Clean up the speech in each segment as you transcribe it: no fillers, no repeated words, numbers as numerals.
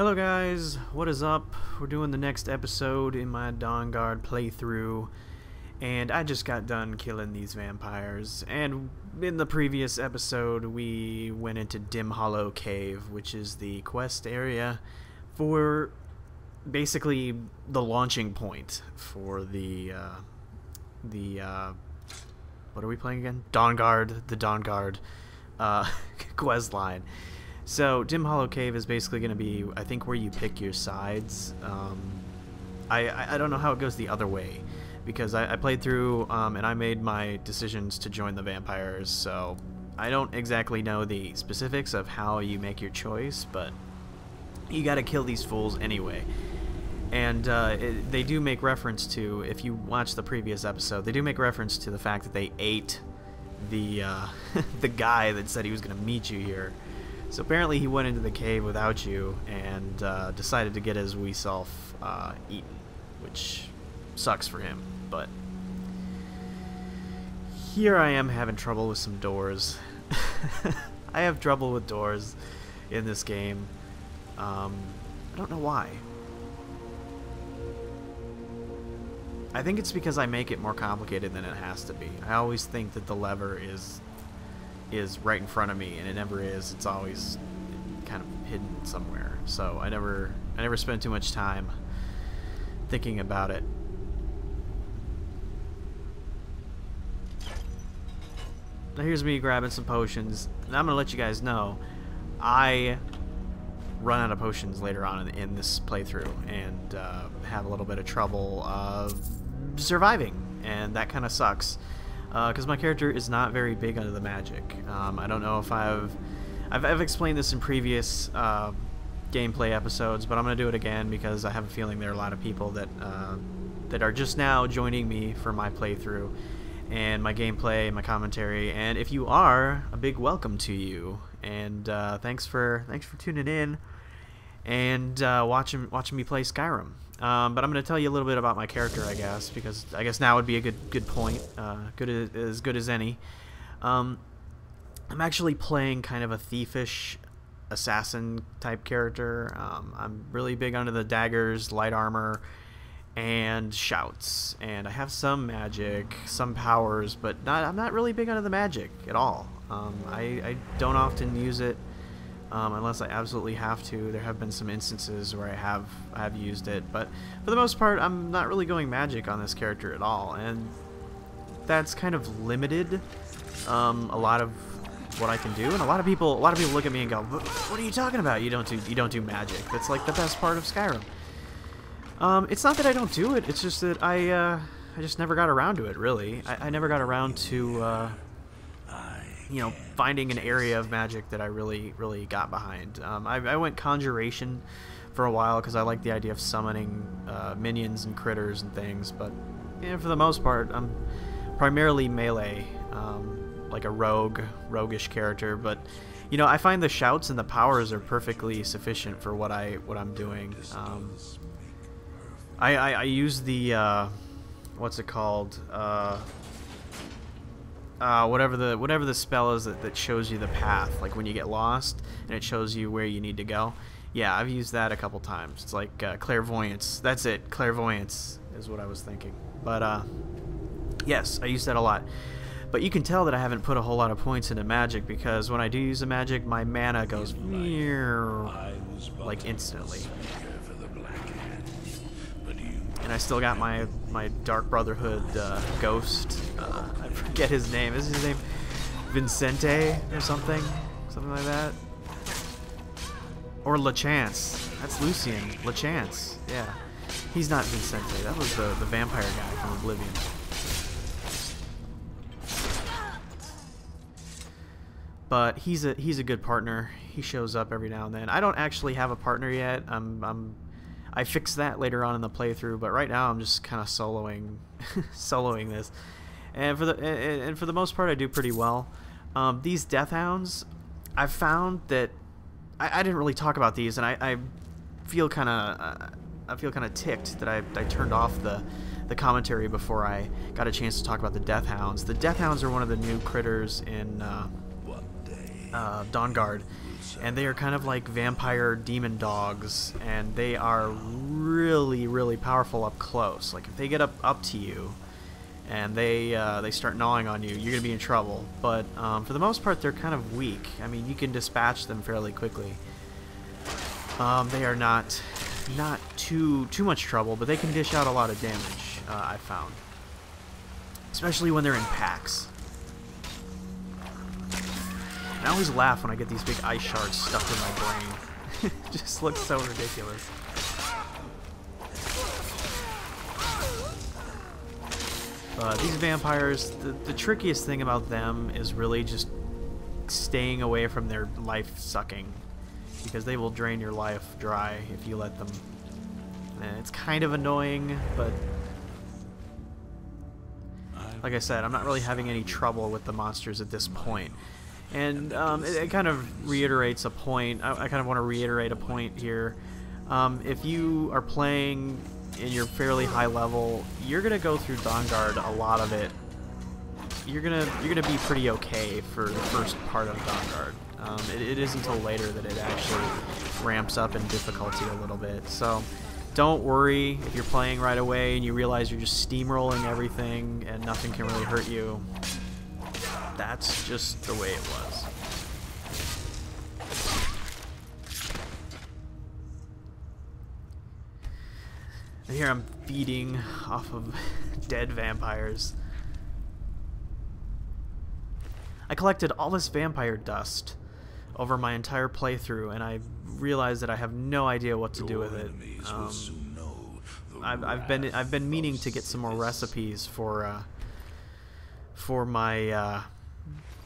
Hello guys, what is up? We're doing the next episode in my Dawnguard playthrough, and I just got done killing these vampires, and in the previous episode we went into Dim Hollow Cave, which is the quest area for basically the launching point for the what are we playing again? Dawnguard, the Dawnguard quest line. So Dim Hollow Cave is basically going to be, I think, where you pick your sides. I don't know how it goes the other way, because I played through and I made my decisions to join the vampires, so I don't exactly know the specifics of how you make your choice, but you got to kill these fools anyway. And they do make reference to, if you watch the previous episode, they do make reference to the fact that they ate the the guy that said he was going to meet you here. So apparently he went into the cave without you and decided to get his wee self eaten, which sucks for him. But here I am having trouble with some doors. I have trouble with doors in this game. I don't know why. I think it's because I make it more complicated than it has to be. I always think that the lever is right in front of me, and it never is. It's always kind of hidden somewhere. So I never spend too much time thinking about it. Now here's me grabbing some potions, and I'm gonna let you guys know I run out of potions later on in this playthrough and have a little bit of trouble surviving, and that kind of sucks. Because my character is not very big under the magic. I don't know if I've explained this in previous gameplay episodes, but I'm going to do it again because I have a feeling there are a lot of people that are just now joining me for my playthrough and my gameplay, my commentary. And if you are, a big welcome to you. And thanks for tuning in and watching me play Skyrim. But I'm going to tell you a little bit about my character, I guess, because I guess now would be a good point, as good as any. I'm actually playing kind of a thiefish assassin type character. I'm really big under the daggers, light armor, and shouts. And I have some magic, some powers, but I'm not really big under the magic at all. I don't often use it. Unless I absolutely have to. There have been some instances where I have used it, but for the most part, I'm not really going magic on this character at all, and that's kind of limited a lot of what I can do. And a lot of people look at me and go, "What are you talking about? You don't do magic. That's like the best part of Skyrim." It's not that I don't do it. It's just that I just never got around to it. Really, I never got around to finding an area of magic that I really got behind. I went conjuration for a while because I like the idea of summoning minions and critters and things, but for the most part I'm primarily melee, like a roguish character. But I find the shouts and the powers are perfectly sufficient for what I'm doing. I use the what's it called? Whatever the spell is that shows you the path, like when you get lost and it shows you where you need to go. Yeah, I've used that a couple times. It's like clairvoyance. That's it. Clairvoyance is what I was thinking. But yes, I use that a lot. But you can tell that I haven't put a whole lot of points into magic, because when I do use a magic, my mana goes like instantly. And I still got my Dark Brotherhood ghost. I forget his name. Is his name Vincente or something? Something like that? Or LeChance. That's Lucian. LeChance. Yeah. He's not Vincente. That was the vampire guy from Oblivion. But he's a good partner. He shows up every now and then. I don't actually have a partner yet. I fix that later on in the playthrough, but right now I'm just kind of soloing this, and for the most part I do pretty well. These death hounds, I've found that I didn't really talk about these, and I feel kind of ticked that I turned off the commentary before I got a chance to talk about the death hounds. The death hounds are one of the new critters in Dawnguard. and they are kind of like vampire demon dogs, and they are really, really powerful up close. Like if they get up to you and they start gnawing on you, you're gonna be in trouble. But for the most part, they're kind of weak. I mean, you can dispatch them fairly quickly. They are not too much trouble, but they can dish out a lot of damage. I found, especially when they're in packs. And I always laugh when I get these big ice shards stuck in my brain. It just looks so ridiculous. These vampires, the trickiest thing about them is really just staying away from their life sucking, because they will drain your life dry if you let them. And it's kind of annoying, but like I said, I'm not really having any trouble with the monsters at this point. And it kind of reiterates a point. I kind of want to reiterate a point here. If you are playing and you're fairly high level, you're gonna go through Dawnguard, a lot of it. You're gonna be pretty okay for the first part of Dawnguard. It isn't until later that it actually ramps up in difficulty a little bit. So don't worry if you're playing right away and you realize you're just steamrolling everything and nothing can really hurt you. That's just the way it was. And here I'm feeding off of dead vampires. I collected all this vampire dust over my entire playthrough, and I realized that I have no idea what to do with it. I've been meaning to get some more recipes for my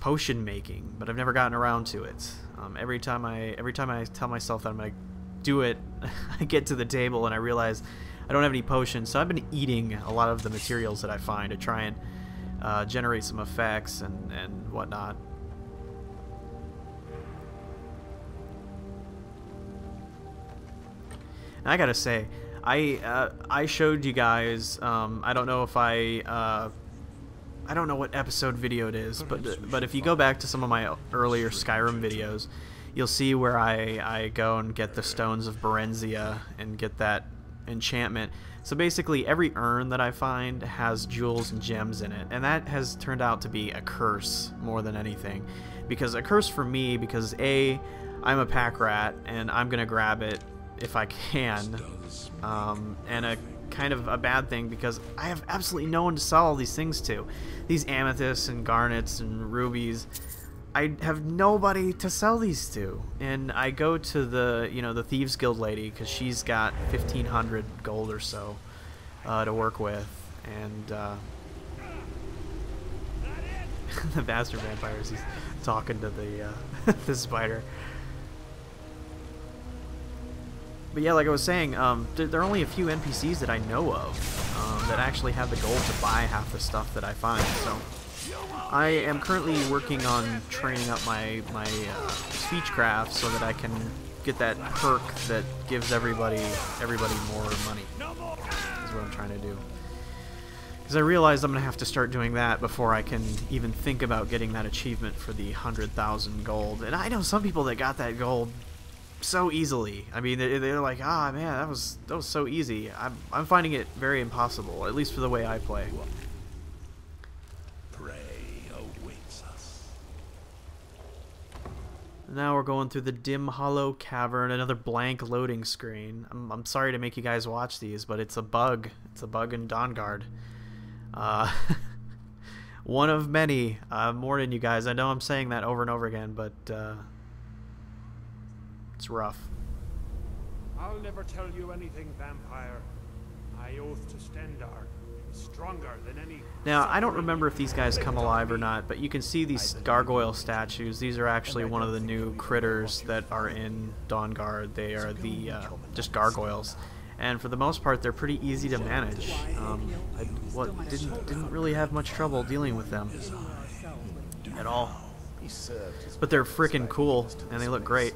potion making, but I've never gotten around to it. Every time I tell myself that I'm gonna do it, I get to the table and I realize I don't have any potions. So I've been eating a lot of the materials that I find to try and generate some effects and whatnot. And I gotta say, I showed you guys. I don't know if I don't know what episode video it is, but if you go back to some of my earlier Skyrim videos, you'll see where I go and get the Stones of Berenzia and get that enchantment. So basically every urn that I find has jewels and gems in it, and that has turned out to be a curse more than anything. Because a curse for me, because A, I'm a pack rat and I'm gonna grab it if I can, and a kind of a bad thing because I have absolutely no one to sell all these things to. These amethysts and garnets and rubies, I have nobody to sell these to. And I go to the, the Thieves Guild lady because she's got 1,500 gold or so to work with. And the bastard vampires, he's talking to the the spider. But yeah, like I was saying, there are only a few NPCs that I know of that actually have the gold to buy half the stuff that I find. So I am currently working on training up my speechcraft so that I can get that perk that gives everybody more money. Is what I'm trying to do. Because I realize I'm going to have to start doing that before I can even think about getting that achievement for the 100,000 gold. And I know some people that got that gold so easily. I mean, they're like, ah, man, that was so easy. I'm finding it very impossible, at least for the way I play. Prey awaits us. Now we're going through the dim, hollow cavern. Another blank loading screen. I'm sorry to make you guys watch these, but it's a bug. It's a bug in Dawnguard. One of many. I'm warning you guys. I know I'm saying that over and over again, but it's rough. I'll never tell you anything, vampire. I oath to Stendarr, stronger than any. Now, I don't remember if these guys come alive or not, but you can see these gargoyle statues. These are actually one of the new critters that are in Dawnguard. They are the just gargoyles, and for the most part, they're pretty easy to manage. I didn't really have much trouble dealing with them at all. But they're freaking cool, and they look great.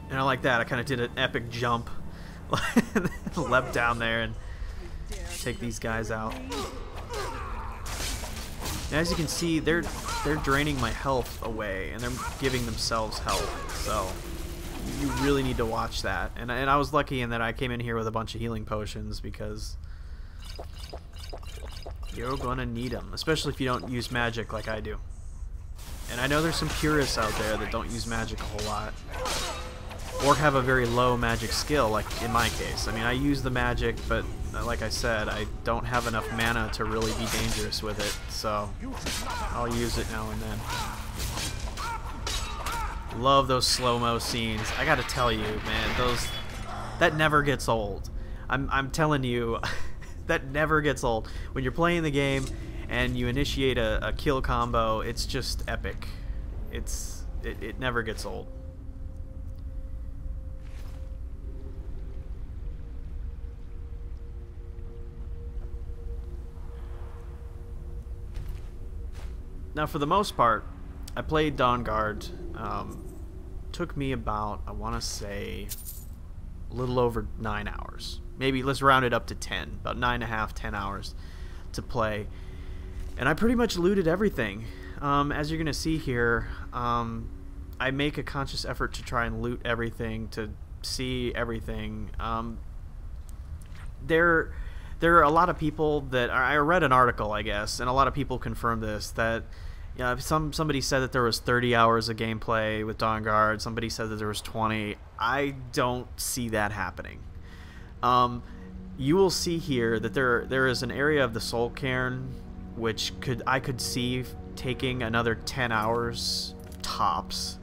And I like that. I kind of did an epic jump, leapt down there and take these guys out. And as you can see, they're draining my health away, and they're giving themselves health. So you really need to watch that. And I was lucky in that I came in here with a bunch of healing potions, because you're gonna need them, especially if you don't use magic like I do. And I know there's some purists out there that don't use magic a whole lot, or have a very low magic skill, like in my case. I mean, I use the magic, but like I said, I don't have enough mana to really be dangerous with it, so I'll use it now and then. Love those slow-mo scenes. I gotta tell you, man, that never gets old. I'm telling you, that never gets old. When you're playing the game and you initiate a kill combo, it's just epic. It never gets old. Now, for the most part, I played Dawnguard. Took me about, I want to say, a little over 9 hours. Maybe let's round it up to 10. About 9.5, 10 hours to play. And I pretty much looted everything. As you're going to see here, I make a conscious effort to try and loot everything, to see everything. There are a lot of people that I read an article, I guess, and a lot of people confirmed this, that somebody said that there was 30 hours of gameplay with Dawnguard. Somebody said that there was 20. I don't see that happening. You will see here that there is an area of the Soul Cairn which I could see taking another 10 hours tops.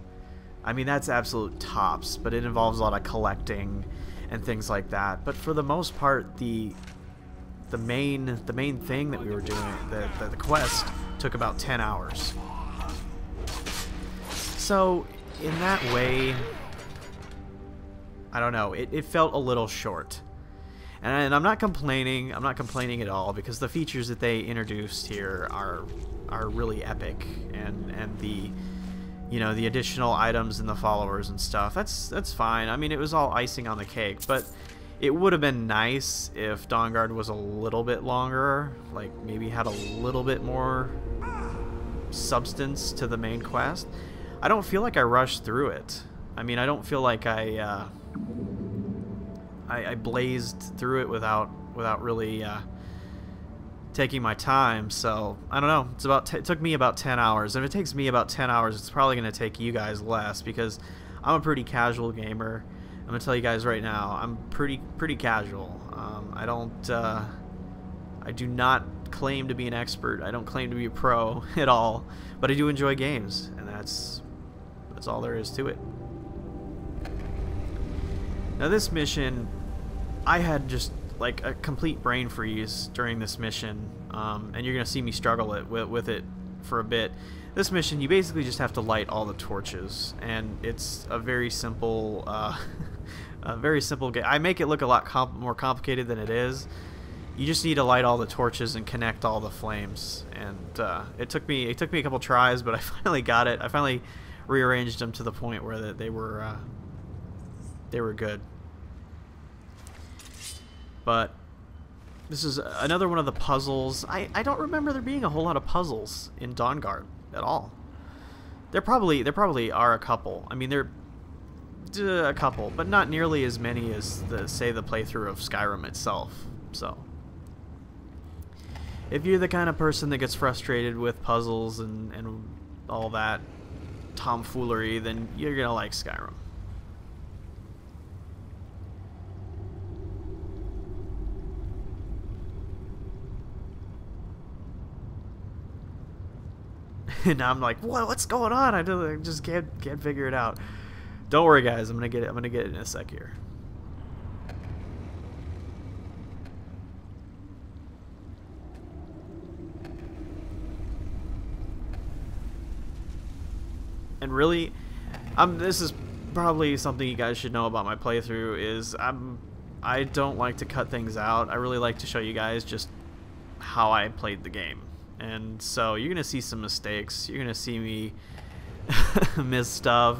I mean, that's absolute tops, but it involves a lot of collecting and things like that. But for the most part, the main thing that we were doing, the quest, took about 10 hours. So in that way, I don't know, it felt a little short. And I'm not complaining. I'm not complaining at all, because the features that they introduced here are really epic, and the the additional items and the followers and stuff, that's fine. I mean, it was all icing on the cake, but it would have been nice if Dawnguard was a little bit longer, like maybe had a little bit more substance to the main quest. I don't feel like I rushed through it. I mean, I don't feel like I blazed through it without really taking my time. So I don't know. It took me about 10 hours. And if it takes me about 10 hours, it's probably going to take you guys less, because I'm a pretty casual gamer. I'm gonna tell you guys right now, I'm pretty casual. I do not claim to be an expert. I don't claim to be a pro at all, but I do enjoy games, and that's all there is to it. Now, this mission, I had just like a complete brain freeze during this mission, and you're gonna see me struggle with it for a bit. This mission, you basically just have to light all the torches, and it's a very simple, game. I make it look a lot more complicated than it is. You just need to light all the torches and connect all the flames, and it took me a couple tries, but I finally got it. I finally rearranged them to the point where they were good. But this is another one of the puzzles. I don't remember there being a whole lot of puzzles in Dawnguard at all. There probably are a couple. I mean, there a couple, but not nearly as many as the playthrough of Skyrim itself. So if you're the kind of person that gets frustrated with puzzles and all that tomfoolery, then you're gonna like Skyrim. And I'm like, what's going on? I just can't figure it out. Don't worry, guys. I'm gonna get it in a sec here. And really, this is probably something you guys should know about my playthrough, is I don't like to cut things out. I really like to show you guys just how I played the game. And so you're gonna see some mistakes. You're gonna see me miss stuff.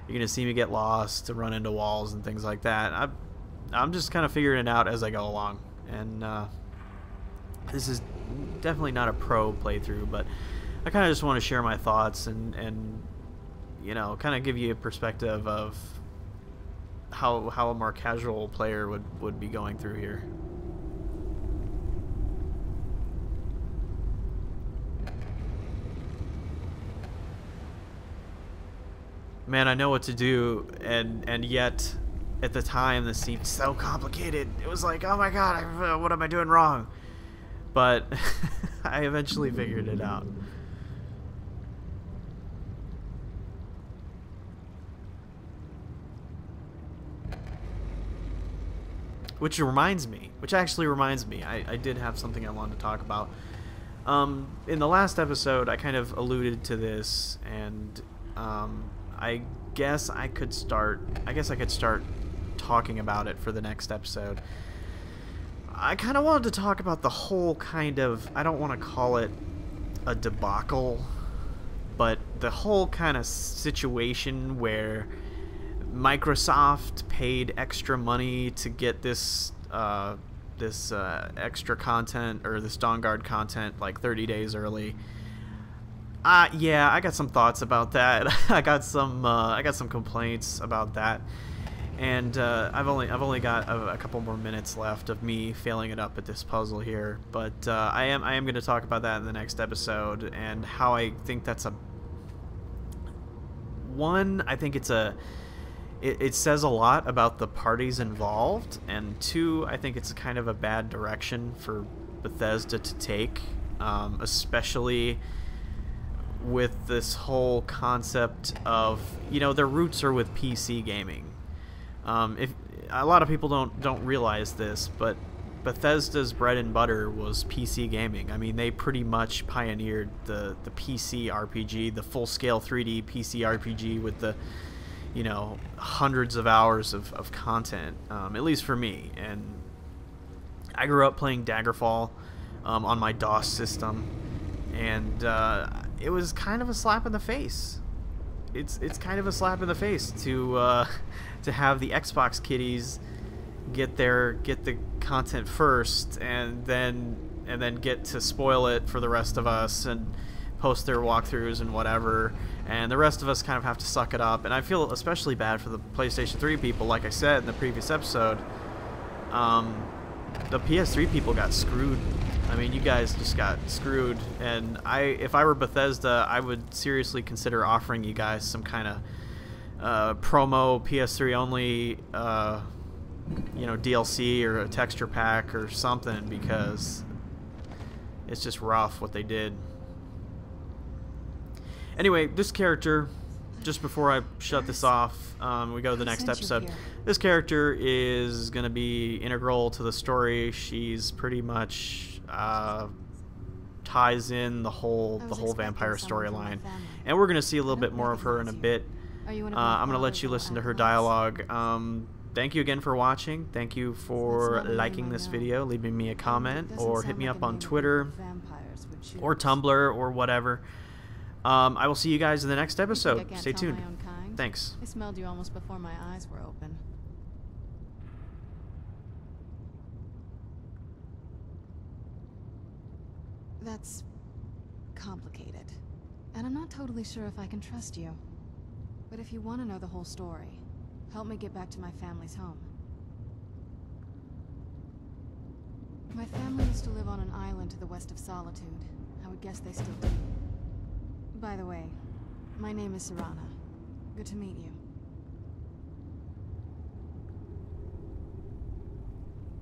You're gonna see me get lost, to run into walls and things like that. I'm just kind of figuring it out as I go along, and This is definitely not a pro playthrough, but I kind of just want to share my thoughts and you know, kind of give you a perspective of how a more casual player would be going through here. Man, I know what to do, and yet at the time this seemed so complicated. It was like, oh my god, what am I doing wrong? But I eventually figured it out. Which actually reminds me, I did have something I wanted to talk about. In the last episode, I kind of alluded to this, and I guess I could start talking about it for the next episode. I kind of wanted to talk about the whole kind of, I don't want to call it a debacle, but the whole kind of situation where Microsoft paid extra money to get this extra content, or this Dawnguard content, like 30 days early. Yeah, I got some thoughts about that. I got some complaints about that, and I've only got a couple more minutes left of me failing it up at this puzzle here. But I am going to talk about that in the next episode, and how I think that's I think it says a lot about the parties involved, and two, I think it's kind of a bad direction for Bethesda to take, especially with this whole concept of, you know, their roots are with PC gaming. If a lot of people don't realize this, but Bethesda's bread and butter was PC gaming. I mean, they pretty much pioneered the PC RPG, the full-scale 3D PC RPG with the, you know, hundreds of hours of content, at least for me. And I grew up playing Daggerfall on my DOS system, and it was kind of a slap in the face. It's kind of a slap in the face to have the Xbox kiddies get the content first, and then get to spoil it for the rest of us and post their walkthroughs and whatever, and the rest of us kind of have to suck it up. And I feel especially bad for the PlayStation 3 people. Like I said in the previous episode, the PS3 people got screwed. I mean, you guys just got screwed, and if I were Bethesda, I would seriously consider offering you guys some kind of promo PS3 only, you know, DLC or a texture pack or something, because it's just rough what they did. Anyway, this character, just before I shut this off, we go to the next episode. This character is going to be integral to the story. She's pretty much ties in the whole vampire storyline, and we're going to see a little bit more of her in a bit. I'm going to let you listen to her dialogue. Thank you again for watching. Thank you for liking this video, leaving me a comment, or hit me up on Twitter or Tumblr or whatever. I will see you guys in the next episode. Stay tuned. Thanks. I smelled you almost before my eyes were open. That's complicated. And I'm not totally sure if I can trust you. But if you want to know the whole story, help me get back to my family's home. My family used to live on an island to the west of Solitude. I would guess they still do. By the way, my name is Serana. Good to meet you.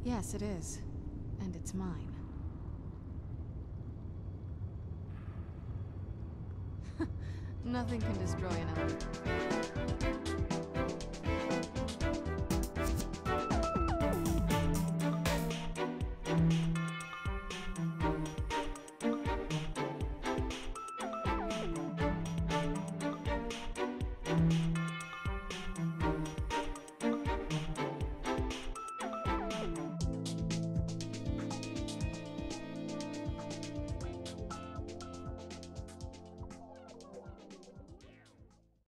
Yes, it is. And it's mine. Nothing can destroy an elephant.